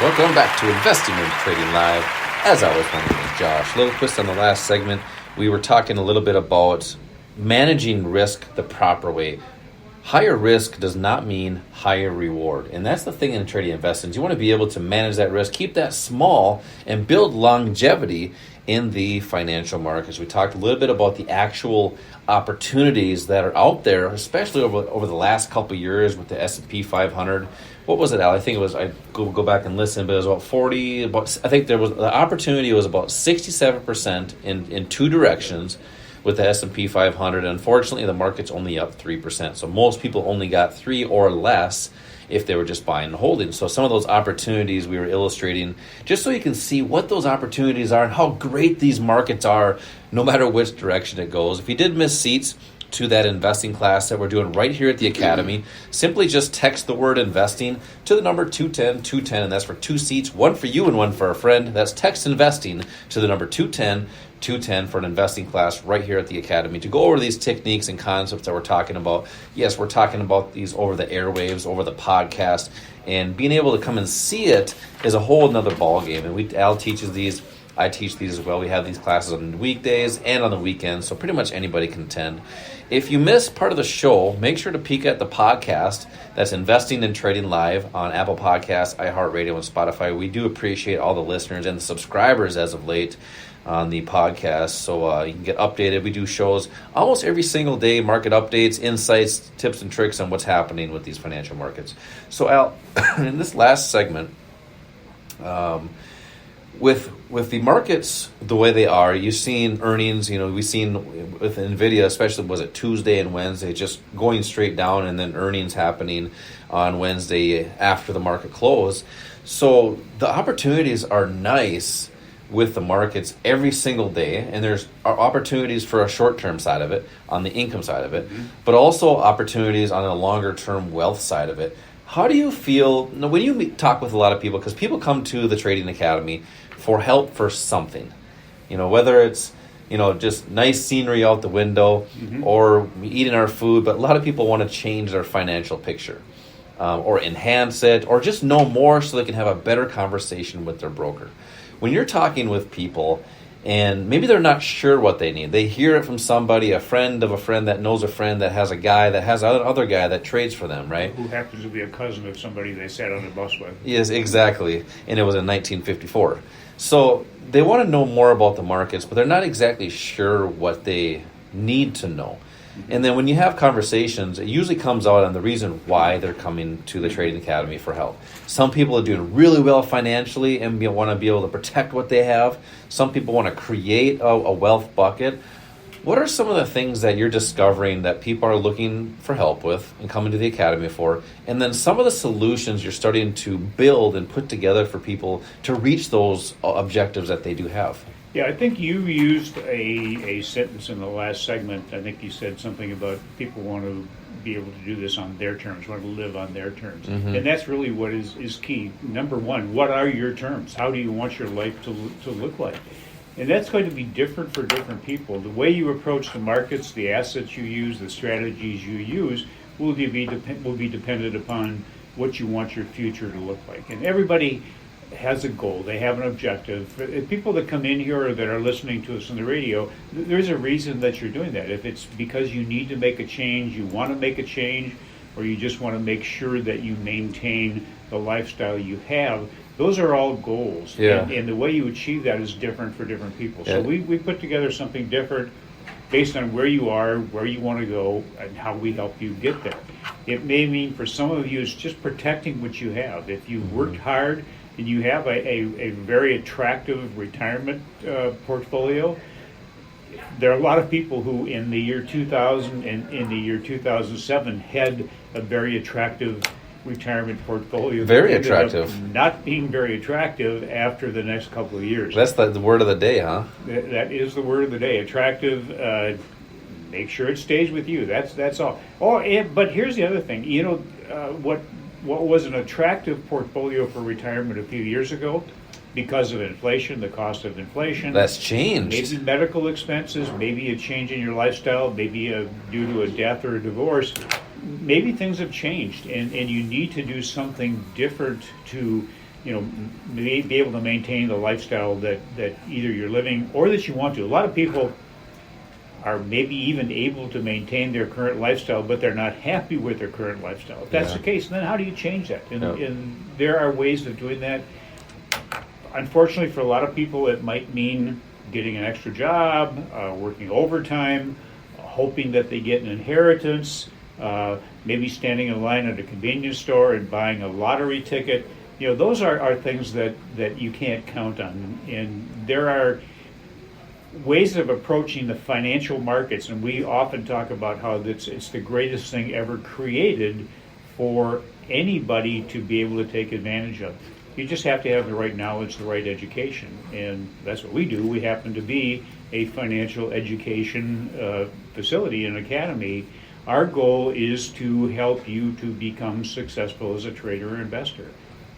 Welcome back to Investing and Trading Live. As always, my name is Josh. A little twist on the last segment. We were talking a little bit about managing risk the proper way. Higher risk does not mean higher reward. And that's the thing in trading investments. You want to be able to manage that risk, keep that small, and build longevity in the financial markets. We talked a little bit about the actual opportunities that are out there, especially over the last couple of years with the S&P 500. What was it, Al? I think it was, I go back and listen, but it was I think there was, the opportunity was about 67% in two directions with the S&P 500. Unfortunately, the market's only up 3%. So most people only got 3 or less if they were just buying and holding. So some of those opportunities we were illustrating, just so you can see what those opportunities are and how great these markets are, no matter which direction it goes. If you did miss seats to that investing class that we're doing right here at the Academy, simply just text the word investing to the number 210, and that's for 2 seats, one for you and one for a friend. That's text investing to the number 210 for an investing class right here at the Academy to go over these techniques and concepts that we're talking about. Yes, we're talking about these over the airwaves, over the podcast, and being able to come and see it is a whole nother ballgame. And Al teaches these, I teach these as well. We have these classes on the weekdays and on the weekends, so pretty much anybody can attend. If you miss part of the show, make sure to peek at the podcast. That's Investing and Trading Live on Apple Podcasts, iHeartRadio, and Spotify. We do appreciate all the listeners and the subscribers as of late on the podcast, so you can get updated. We do shows almost every single day, market updates, insights, tips, and tricks on what's happening with these financial markets. So, Al, in this last segment, with the markets the way they are, you've seen earnings, we've seen with NVIDIA, especially, was it Tuesday and Wednesday, just going straight down, and then earnings happening on Wednesday after the market close. So the opportunities are nice with the markets every single day, and there's opportunities for a short-term side of it, on the income side of it, but also opportunities on a longer-term wealth side of it. How do you feel when you talk with a lot of people, because people come to the Trading Academy for help for something, whether it's, just nice scenery out the window or eating our food, but a lot of people want to change their financial picture or enhance it or just know more so they can have a better conversation with their broker. When you're talking with people and maybe they're not sure what they need, they hear it from somebody, a friend of a friend that knows a friend that has a guy that has another guy that trades for them, right? Who happens to be a cousin of somebody they sat on the bus with. Yes, exactly. And it was in 1954. So they want to know more about the markets, but they're not exactly sure what they need to know. And then when you have conversations, it usually comes out on the reason why they're coming to the Trading Academy for help. Some people are doing really well financially and want to be able to protect what they have. Some people want to create a wealth bucket. What are some of the things that you're discovering that people are looking for help with and coming to the Academy for? And then some of the solutions you're starting to build and put together for people to reach those objectives that they do have. Yeah, I think you used a sentence in the last segment. I think you said something about people want to be able to do this on their terms, want to live on their terms. And that's really what is key. Number one, what are your terms? How do you want your life to look like? And that's going to be different for different people. The way you approach the markets, the assets you use, the strategies you use will be dependent upon what you want your future to look like. And everybody has a goal. They have an objective. People that come in here or that are listening to us on the radio, there's a reason that you're doing that. If it's because you need to make a change, you want to make a change, or you just want to make sure that you maintain the lifestyle you have, those are all goals. Yeah. And the way you achieve that is different for different people. Yeah. So we put together something different based on where you are, where you want to go, and how we help you get there. It may mean for some of you it's just protecting what you have. If you've worked hard and you have a very attractive retirement portfolio, there are a lot of people who in the year 2000 and in the year 2007 had a very attractive retirement portfolio. Very attractive. Not being very attractive after the next couple of years. That's the word of the day, huh? That is the word of the day. Attractive. Make sure it stays with you. That's all. But here's the other thing. What was an attractive portfolio for retirement a few years ago, because of inflation, the cost of inflation. That's changed. Maybe medical expenses, maybe a change in your lifestyle, maybe due to a death or a divorce. Maybe things have changed, and you need to do something different to be able to maintain the lifestyle that either you're living or that you want to. A lot of people are maybe even able to maintain their current lifestyle, but they're not happy with their current lifestyle. If that's the case, then how do you change that? And there are ways of doing that. Unfortunately, for a lot of people, it might mean getting an extra job, working overtime, hoping that they get an inheritance, maybe standing in line at a convenience store and buying a lottery ticket. Those are things that you can't count on. And there are ways of approaching the financial markets, and we often talk about how it's the greatest thing ever created for anybody to be able to take advantage of. You just have to have the right knowledge, the right education, and that's what we do. We happen to be a financial education facility and academy. Our goal is to help you to become successful as a trader or investor.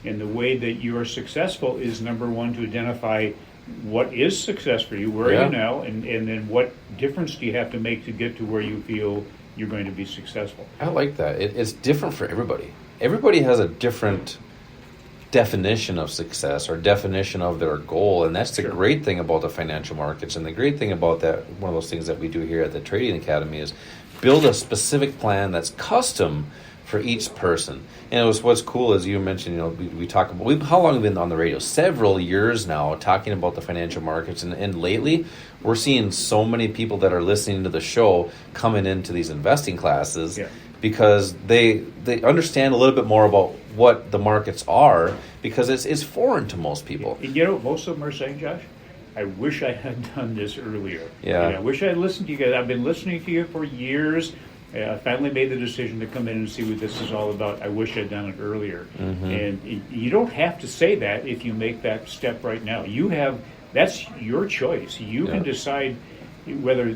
And the way that you are successful is, number one, to identify what is success for you, where are you now, and then what difference do you have to make to get to where you feel you're going to be successful. I like that. It's different for everybody. Everybody has a different definition of success or definition of their goal, and that's the great thing about the financial markets. And the great thing about that, one of those things that we do here at the Trading Academy, is build a specific plan that's custom for each person. And what's cool is you mentioned, we talk about, how long have we been on the radio? Several years now, talking about the financial markets. And lately, we're seeing so many people that are listening to the show coming into these investing classes because they understand a little bit more about what the markets are, because it's foreign to most people. And most of them are saying, Josh, I wish I had done this earlier. Yeah. I wish I had listened to you guys. I've been listening to you for years. I finally made the decision to come in and see what this is all about. I wish I'd done it earlier. Mm-hmm. And you don't have to say that if you make that step right now. That's your choice. You can decide whether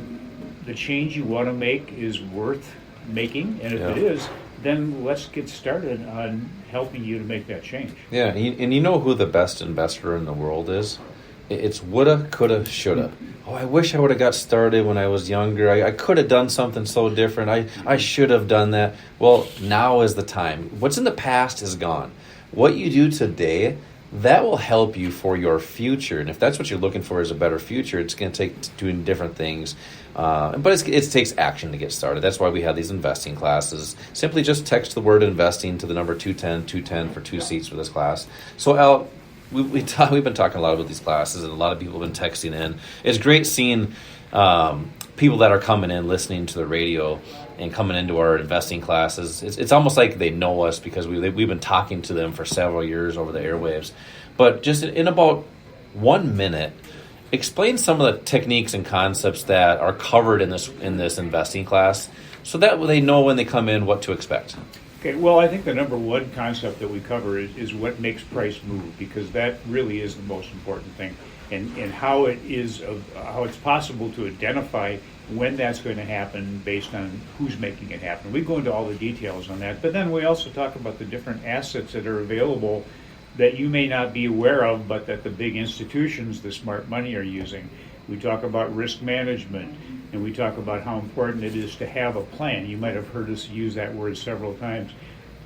the change you want to make is worth making, and if it is, then let's get started on helping you to make that change. Yeah, and you know who the best investor in the world is? It's woulda, coulda, shoulda. Oh, I wish I would have got started when I was younger. I could have done something so different. I should have done that. Well, now is the time. What's in the past is gone. What you do today, that will help you for your future. And if that's what you're looking for is a better future, it's going to take doing different things. But it takes action to get started. That's why we have these investing classes. Simply just text the word investing to the number 210 for 2 seats for this class. So, Al, we've been talking a lot about these classes, and a lot of people have been texting in. It's great seeing people that are coming in, listening to the radio, and coming into our investing classes. It's almost like they know us because we've been talking to them for several years over the airwaves. But just in about 1 minute, explain some of the techniques and concepts that are covered in this investing class, so that they know when they come in what to expect. Okay, well, I think the number one concept that we cover is what makes price move, because that really is the most important thing, and how it's possible to identify when that's going to happen based on who's making it happen. We go into all the details on that, but then we also talk about the different assets that are available that you may not be aware of, but that the big institutions, the smart money, are using. We talk about risk management, and we talk about how important it is to have a plan. You might have heard us use that word several times.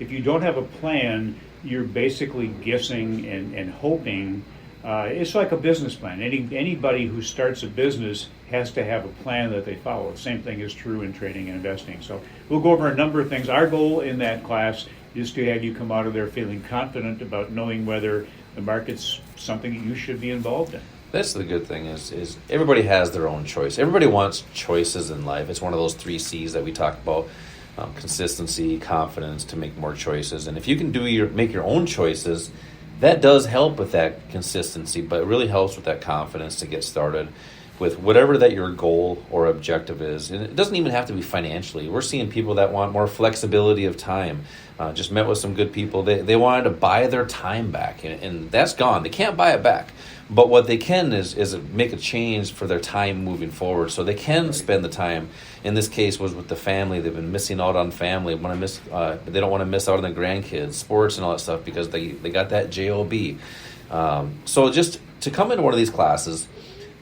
If you don't have a plan, you're basically guessing and hoping. It's like a business plan. Anybody who starts a business has to have a plan that they follow. The same thing is true in trading and investing. So we'll go over a number of things. Our goal in that class is to have you come out of there feeling confident about knowing whether the market's something that you should be involved in. That's the good thing is everybody has their own choice. Everybody wants choices in life. It's one of those 3 C's that we talk about: consistency, confidence, to make more choices. And if you can make your own choices, that does help with that consistency, but it really helps with that confidence to get started with whatever that your goal or objective is. And it doesn't even have to be financially. We're seeing people that want more flexibility of time. Just met with some good people. They wanted to buy their time back, and that's gone. They can't buy it back. But what they can is make a change for their time moving forward, so they can spend the time. In this case, was with the family. They've been missing out on family. They don't want to miss out on the grandkids, sports, and all that stuff because they got that job. So just to come into one of these classes,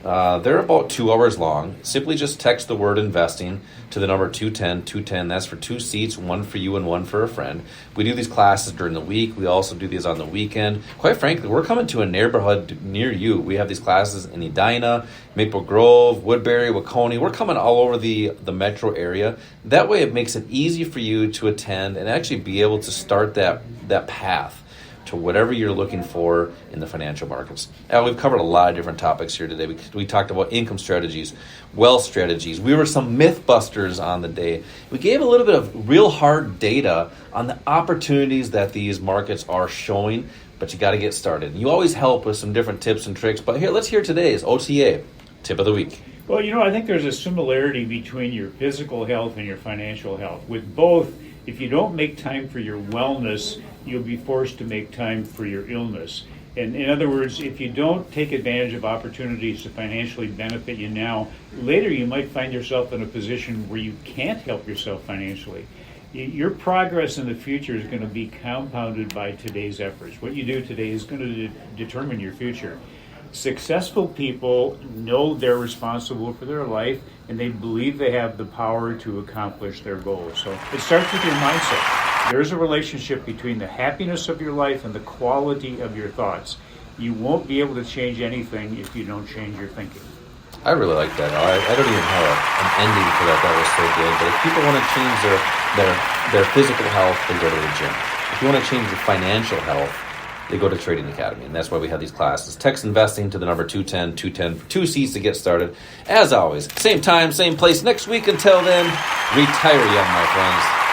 They're about 2 hours long. Simply just text the word investing to the number 210. That's for 2 seats, one for you and one for a friend. We do these classes during the week. We also do these on the weekend. Quite frankly, we're coming to a neighborhood near you. We have these classes in Edina, Maple Grove, Woodbury, Waconie. We're coming all over the metro area. That way it makes it easy for you to attend and actually be able to start that path to whatever you're looking for in the financial markets. Al, we've covered a lot of different topics here today. We talked about income strategies, wealth strategies. We were some myth busters on the day. We gave a little bit of real hard data on the opportunities that these markets are showing, but you got to get started. You always help with some different tips and tricks, but here, let's hear today's OTA, tip of the week. Well, I think there's a similarity between your physical health and your financial health. With both, if you don't make time for your wellness, you'll be forced to make time for your illness. And in other words, if you don't take advantage of opportunities to financially benefit you now, later you might find yourself in a position where you can't help yourself financially. Your progress in the future is going to be compounded by today's efforts. What you do today is going to determine your future. Successful people know they're responsible for their life, and they believe they have the power to accomplish their goals. So it starts with your mindset. There's a relationship between the happiness of your life and the quality of your thoughts. You won't be able to change anything if you don't change your thinking. I really like that. I don't even have an ending for that. That was so good. But if people want to change their physical health, they go to the gym. If you want to change your financial health, they go to Trading Academy, and that's why we have these classes. Text investing to the number 210 for 2 seats to get started. As always, same time, same place next week. Until then, retire young, my friends.